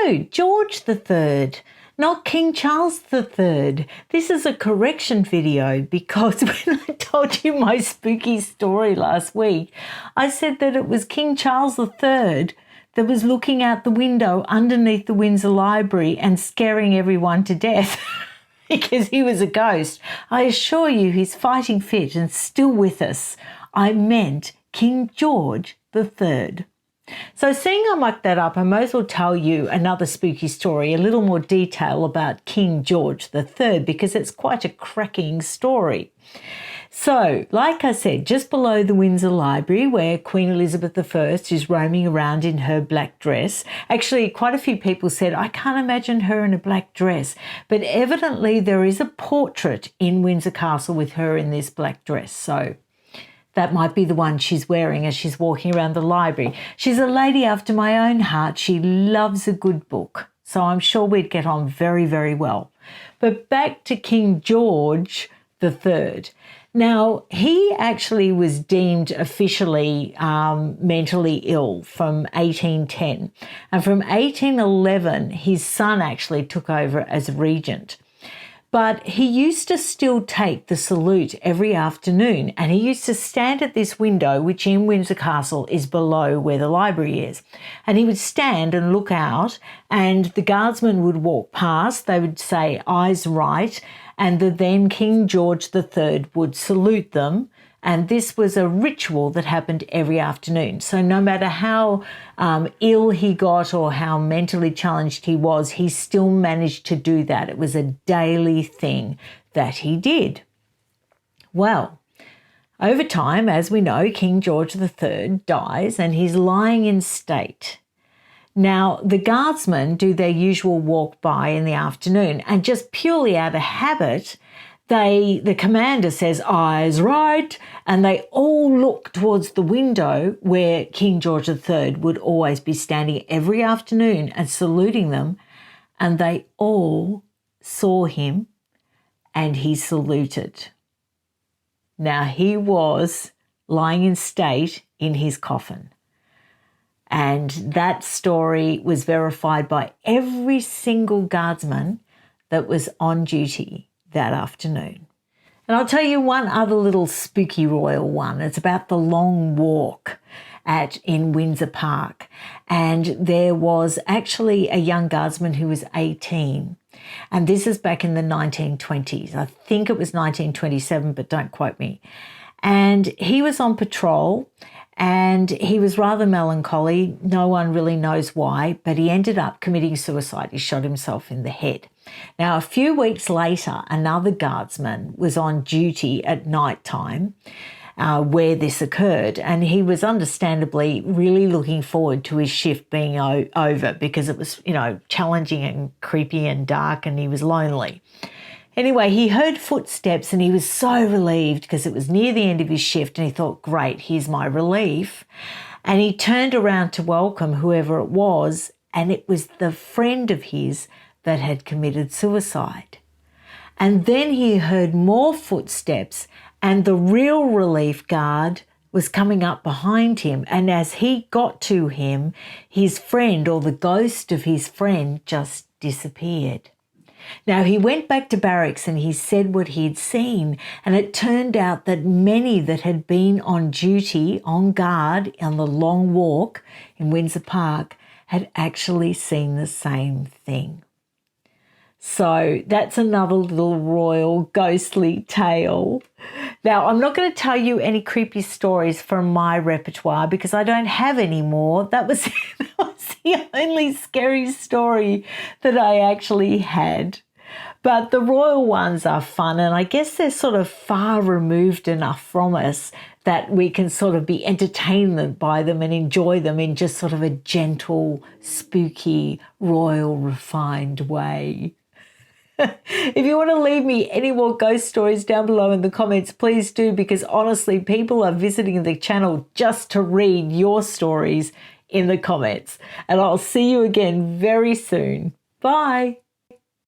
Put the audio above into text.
No, George III, not King Charles III. This is a correction video because when I told you my spooky story last week, I said that it was King Charles III that was looking out the window underneath the Windsor Library and scaring everyone to death because he was a ghost. I assure you he's fighting fit and still with us. I meant King George III. So seeing I mucked that up, I might as well tell you another spooky story, a little more detail about King George III, because it's quite a cracking story. So, like I said, just below the Windsor Library, where Queen Elizabeth I is roaming around in her black dress. Actually, quite a few people said, I can't imagine her in a black dress. But evidently there is a portrait in Windsor Castle with her in this black dress. So that might be the one she's wearing as she's walking around the library. She's a lady after my own heart. She loves a good book. So I'm sure we'd get on very, very well. But back to King George III. Now, he actually was deemed officially mentally ill from 1810. And from 1811, his son actually took over as regent. But he used to still take the salute every afternoon, and he used to stand at this window, which in Windsor Castle is below where the library is. And he would stand and look out, and the guardsmen would walk past. They would say, eyes right, and the then King George III would salute them. And this was a ritual that happened every afternoon. So no matter how ill he got or how mentally challenged he was, he still managed to do that. It was a daily thing that he did. Well, over time, as we know, King George III dies and he's lying in state. Now, the guardsmen do their usual walk by in the afternoon, and just purely out of habit, the commander says, eyes right, and they all look towards the window where King George III would always be standing every afternoon and saluting them, and they all saw him and he saluted. Now, he was lying in state in his coffin. And that story was verified by every single guardsman that was on duty that afternoon. And I'll tell you one other little spooky royal one. It's about the long walk in Windsor Park. And there was actually a young guardsman who was 18. And this is back in the 1920s. I think it was 1927, but don't quote me. And he was on patrol and he was rather melancholy. No one really knows why, but he ended up committing suicide. He shot himself in the head. Now, a few weeks later, another guardsman was on duty at night time where this occurred, and he was understandably really looking forward to his shift being over because it was, challenging and creepy and dark, and he was lonely. Anyway, he heard footsteps and he was so relieved because it was near the end of his shift, and he thought, great, here's my relief. And he turned around to welcome whoever it was, and it was the friend of his that had committed suicide. And then he heard more footsteps, and the real relief guard was coming up behind him. And as he got to him, his friend, or the ghost of his friend, just disappeared. Now, he went back to barracks and he said what he'd seen, and it turned out that many that had been on duty, on guard, on the long walk in Windsor Park had actually seen the same thing. So that's another little royal ghostly tale. Now, I'm not going to tell you any creepy stories from my repertoire because I don't have any more. That was the only scary story that I actually had. But the royal ones are fun, and I guess they're sort of far removed enough from us that we can sort of be entertained by them and enjoy them in just sort of a gentle, spooky, royal, refined way. If you want to leave me any more ghost stories down below in the comments, please do, because honestly, people are visiting the channel just to read your stories in the comments. And I'll see you again very soon. Bye.